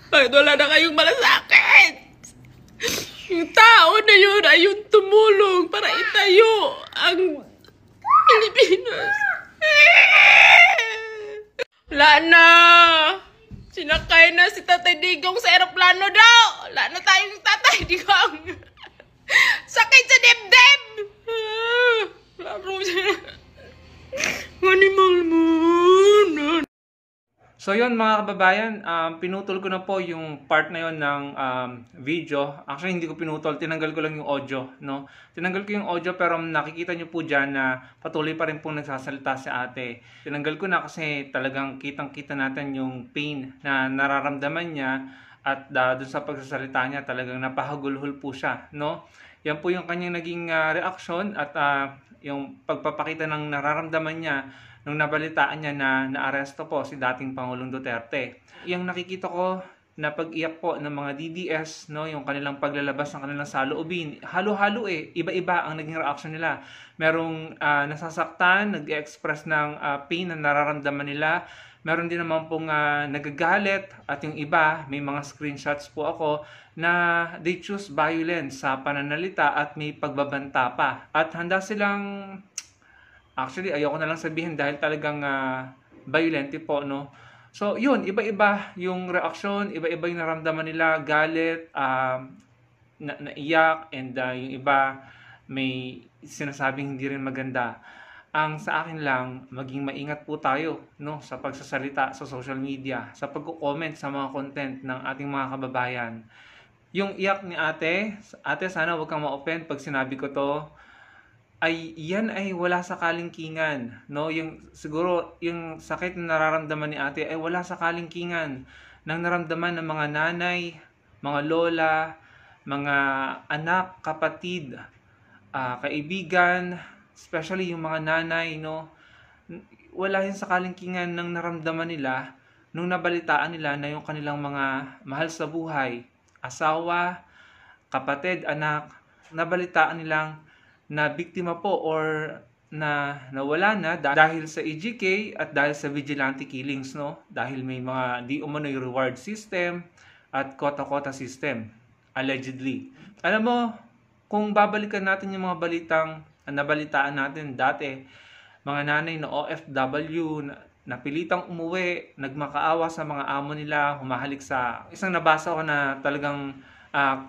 Bakit wala na kayong malasakit? Yung tao na yun ay yung tumulong para itayo ang Pilipinas. Wala na. Sinakay na si Tatay Digong sa eroplano daw. Wala na tayong Tatay Digong. Sakit sa dibdib. Laro siya. Animal moon. So yun mga kababayan, pinutol ko na po yung part na yun ng video. Actually hindi ko pinutol, tinanggal ko lang yung audio, no? Tinanggal ko yung audio pero nakikita nyo po dyan na patuloy pa rin po nagsasalita si ate. Tinanggal ko na kasi talagang kitang-kita natin yung pain na nararamdaman niya at dun sa pagsasalita niya talagang napahagulhol po siya, no? Yan po yung kanyang naging reaction at yung pagpapakita ng nararamdaman niya nung nabalitaan niya na naaresto po si dating Pangulong Duterte. Yung nakikita ko na pag-iyak po ng mga DDS, no, yung kanilang paglalabas ng kanilang saloobin, halo-halo iba-iba ang naging reaction nila. Merong nasasaktan, nag-express ng pain na nararamdaman nila. Meron din naman pong nagagalit at yung iba, may mga screenshots po ako na they choose violence sa pananalita at may pagbabanta pa. At handa silang, actually ayoko na lang sabihin dahil talagang violente po, no. So yun, iba-iba yung reaction, iba-iba yung naramdaman nila, galit, naiyak, and yung iba may sinasabing hindi rin maganda. Ang sa akin lang, maging maingat po tayo, no, sa pagsasalita sa social media, sa pagko-comment sa mga content ng ating mga kababayan. Yung iyak ni ate, sana wag kang ma-offend pag sinabi ko to, ay yan ay wala sa kalingkingan, no? Yung siguro yung sakit na nararamdaman ni ate ay wala sa kalingkingan ng naramdaman ng mga nanay, mga lola, mga anak, kapatid, kaibigan, especially yung mga nanay, no? Wala yan sa kalingkingan ng naramdaman nila nung nabalitaan nila na yung kanilang mga mahal sa buhay, asawa, kapatid, anak, nabalitaan nilang na biktima po or na nawala na dahil sa EGK at dahil sa vigilante killings, no? Dahil may mga di umano'y reward system at kota-kota system, allegedly. Alam mo, kung babalikan natin yung mga balitang nabalitaan natin dati, mga nanay na OFW na napilitang umuwi, nagmakaawa sa mga amo nila, humahalik sa isang nabasa ko na talagang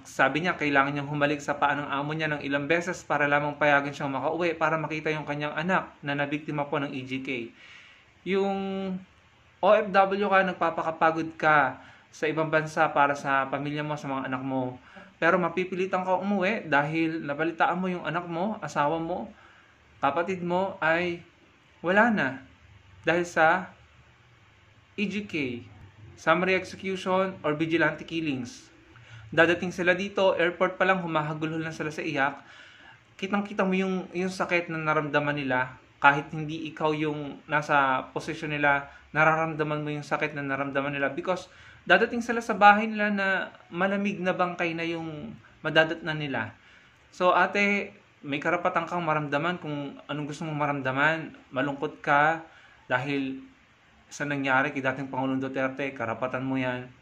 sabi niya kailangan niyang humalik sa paa ng amo niya ng ilang beses para lamang payagan siyang makauwi para makita yung kanyang anak na nabiktima po ng EGK. Yung OFW ka, nagpapakapagod ka sa ibang bansa para sa pamilya mo, sa mga anak mo, pero mapipilitan ka umuwi dahil nabalitaan mo yung anak mo, asawa mo, kapatid mo ay wala na dahil sa EGK, summary execution or vigilante killings. Dadating sila dito, airport pa lang, humahagulhol na sila sa iyak. Kitang-kita mo yung sakit na naramdaman nila. Kahit hindi ikaw yung nasa posisyon nila, nararamdaman mo yung sakit na naramdaman nila. Because dadating sila sa bahay nila na malamig na bangkay na yung madadatnan nila. So ate, may karapatan kang maramdaman kung anong gusto mong maramdaman. Malungkot ka dahil sa nangyari kay dating Pangulong Duterte, karapatan mo yan.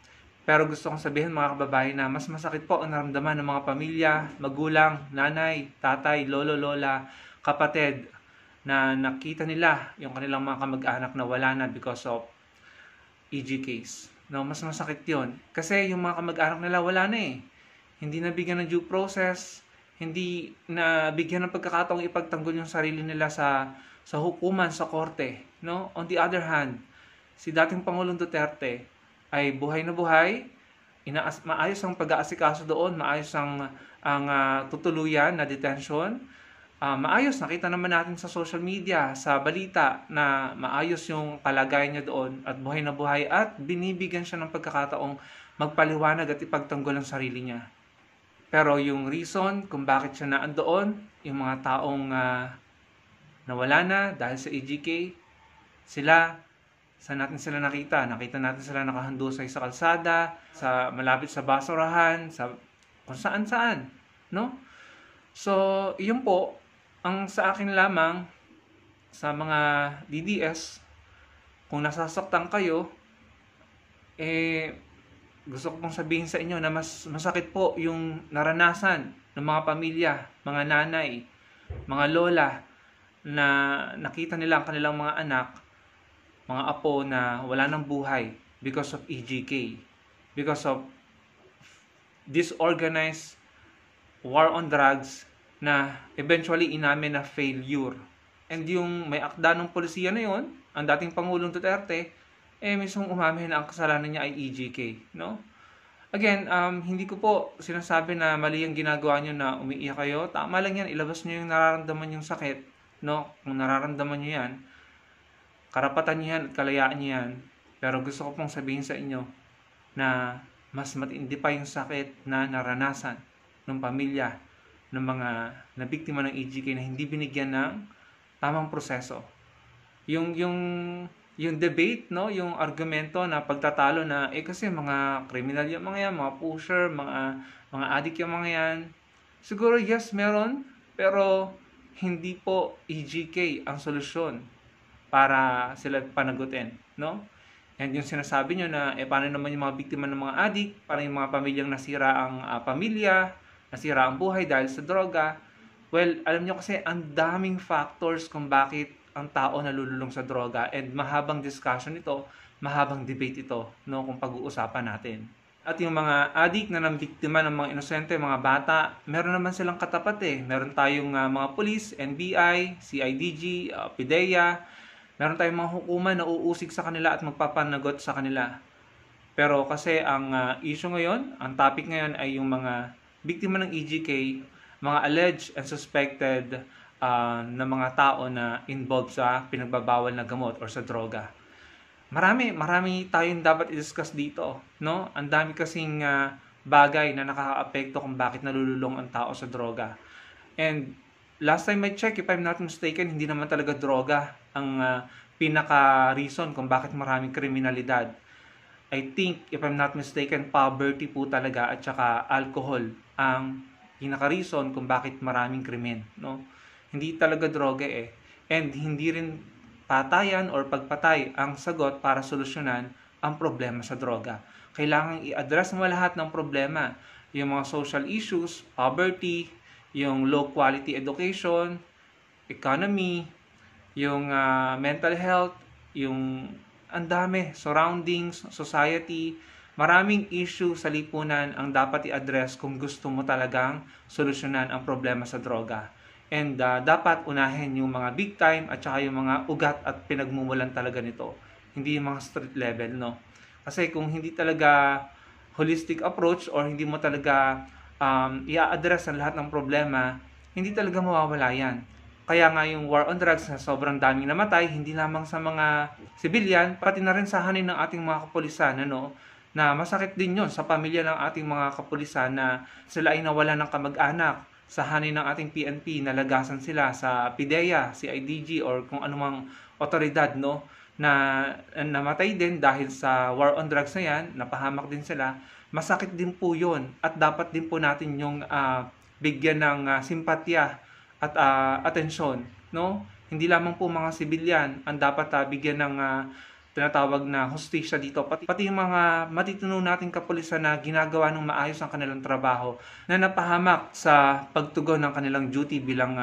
Pero gusto kong sabihin mga kababayan na mas masakit po ang naramdaman ng mga pamilya, magulang, nanay, tatay, lolo, lola, kapatid na nakita nila yung kanilang mga kamag-anak na wala na because of EGKs. No, mas masakit yun. Kasi yung mga kamag-anak nila wala na eh. Hindi nabigyan ng due process, hindi nabigyan ng pagkakataong ipagtanggol yung sarili nila sa hukuman, sa korte. No? On the other hand, si dating Pangulong Duterte ay buhay na buhay, maayos ang pag-aasikaso doon, maayos ang tutuluyan na detention, maayos, nakita naman natin sa social media, sa balita na maayos yung kalagayan niya doon at buhay at binibigyan siya ng pagkakataong magpaliwanag at ipagtanggol ang sarili niya. Pero yung reason kung bakit siya naandoon, yung mga taong nawala na dahil sa EGK, saan natin sila nakita? Nakita natin sila nakahandusay sa kalsada, sa malapit sa basurahan, sa kung saan-saan, no? So, yun po ang sa akin lamang sa mga DDS, kung nasasaktan kayo, gusto ko pong sabihin sa inyo na mas masakit po yung naranasan ng mga pamilya, mga nanay, mga lola na nakita nila ang kanilang mga anak, mga apo na wala ng buhay because of EGK, because of disorganized war on drugs na eventually inamin na failure. And yung may akda ng polisiya na yon, ang dating Pangulong Duterte, mismong umamin na ang kasalanan niya ay EGK, no? Again, hindi ko po sinasabi na mali ang ginagawa niyo na umiiyak kayo. Tama lang yan, ilabas niyo yung nararamdaman yung sakit, no? Kung nararamdaman niyo yan, karapatan niyo yan at kalayaan niyo yan. Pero gusto ko pong sabihin sa inyo na mas matindi pa yung sakit na naranasan ng pamilya ng mga nabiktima ng EGK na hindi binigyan ng tamang proseso. Yung debate, no, yung argumento na pagtatalo na kasi mga criminal yung mga yan, mga pusher, mga addict yung mga yan. Siguro yes, meron, pero hindi po EGK ang solusyon para sila panagutin, no? And yung sinasabi nyo na paano naman yung mga biktima ng mga addict, para yung mga pamilyang nasira ang pamilya, nasira ang buhay dahil sa droga. Well, alam nyo kasi ang daming factors kung bakit ang tao nalululong sa droga, and mahabang discussion ito, mahabang debate ito, no, kung pag-uusapan natin. At yung mga addict na nambiktima ng mga inosente, mga bata, meron naman silang katapat Meron tayong mga police, NBI, CIDG, PIDEA, meron tayong mga hukuman na uusig sa kanila at magpapanagot sa kanila. Pero kasi ang issue ngayon, ang topic ngayon ay yung mga biktima ng EGK, mga alleged and suspected na mga tao na involved sa pinagbabawal na gamot or sa droga. Marami tayong dapat i-discuss dito, no? Ang dami kasing bagay na nakaka-apekto kung bakit nalululong ang tao sa droga. And last time I check, if I'm not mistaken, hindi naman talaga droga ang pinaka-reason kung bakit maraming kriminalidad. I think, if I'm not mistaken, poverty po talaga at saka alcohol ang pinaka-reason kung bakit maraming krimen, no? Hindi talaga droga And hindi rin patayan or pagpatay ang sagot para solusyonan ang problema sa droga. Kailangan i-address mo lahat ng problema. Yung mga social issues, poverty, yung low quality education, economy, yung mental health, yung ang dami, surroundings, society, maraming issue sa lipunan ang dapat i-address kung gusto mo talagang solusyonan ang problema sa droga. And dapat unahin yung mga big time at saka yung mga ugat at pinagmumulan talaga nito. Hindi yung mga street level, no? Kasi kung hindi talaga holistic approach or hindi mo talaga i-address ang lahat ng problema, hindi talaga mawawala yan. Kaya nga yung war on drugs na sobrang daming namatay, hindi lamang sa mga civilian, pati na rin sa hanin ng ating mga kapulisan, ano? Na masakit din yon sa pamilya ng ating mga kapulisan na sila ay nawala ng kamag-anak. Sa hanin ng ating PNP, nalagasan sila sa PIDEA, CIDG, or kung anumang otoridad, no, na namatay din dahil sa war on drugs na yan, napahamak din sila. Masakit din po yun at dapat din po natin yung bigyan ng simpatya at atensyon, no? Hindi lamang po mga sibilyan ang dapat bigyan ng tinatawag na hustisya dito, pati yung mga matituno nating kapulisan na ginagawa ng maayos ang kanilang trabaho, na napahamak sa pagtugon ng kanilang duty bilang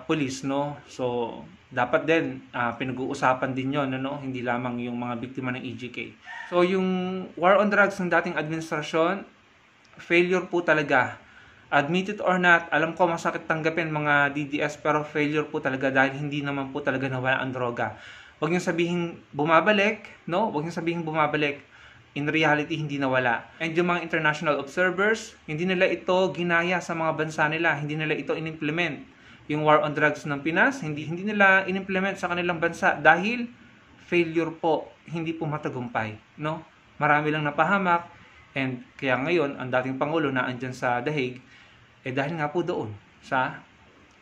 police, no? So dapat din pinag-uusapan din yon, no? Hindi lamang yung mga biktima ng EGK. So yung war on drugs ng dating administrasyon, failure po talaga. Admit it or not, alam ko masakit tanggapin mga DDS, pero failure po talaga dahil hindi naman po talaga nawala ang droga. Huwag niyo sabihin bumabalik, no? Huwag niyo sabihin bumabalik. In reality, hindi nawala. And yung mga international observers, hindi nila ito ginaya sa mga bansa nila. Hindi nila ito in-implement. Yung war on drugs ng Pinas, hindi nila in-implement sa kanilang bansa dahil failure po, hindi po matagumpay, no? Marami lang napahamak, and kaya ngayon, ang dating Pangulo na andyan sa The Hague, dahil nga po doon sa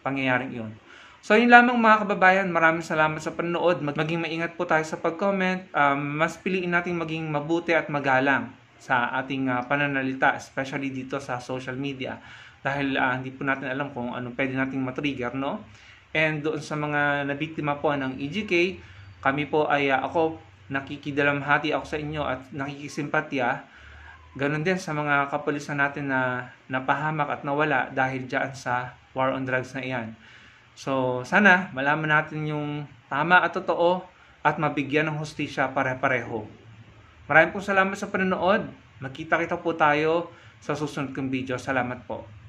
pangyayaring iyon. So yun lamang mga kababayan, maraming salamat sa panonood. Maging maingat po tayo sa pag-comment. Mas piliin natin maging mabuti at magalang sa ating pananalita, especially dito sa social media. Dahil hindi po natin alam kung ano pwede nating matrigger, no? And doon sa mga nabiktima po ng EGK, kami po ay ako nakikidalamhati ako sa inyo at nakikisimpatya. Ganon din sa mga kapulisan natin na napahamak at nawala dahil dyan sa war on drugs na iyan. So, sana malaman natin yung tama at totoo at mabigyan ng hustisya pare-pareho. Maraming po salamat sa panonood. Magkita-kita po tayo sa susunod kong video. Salamat po.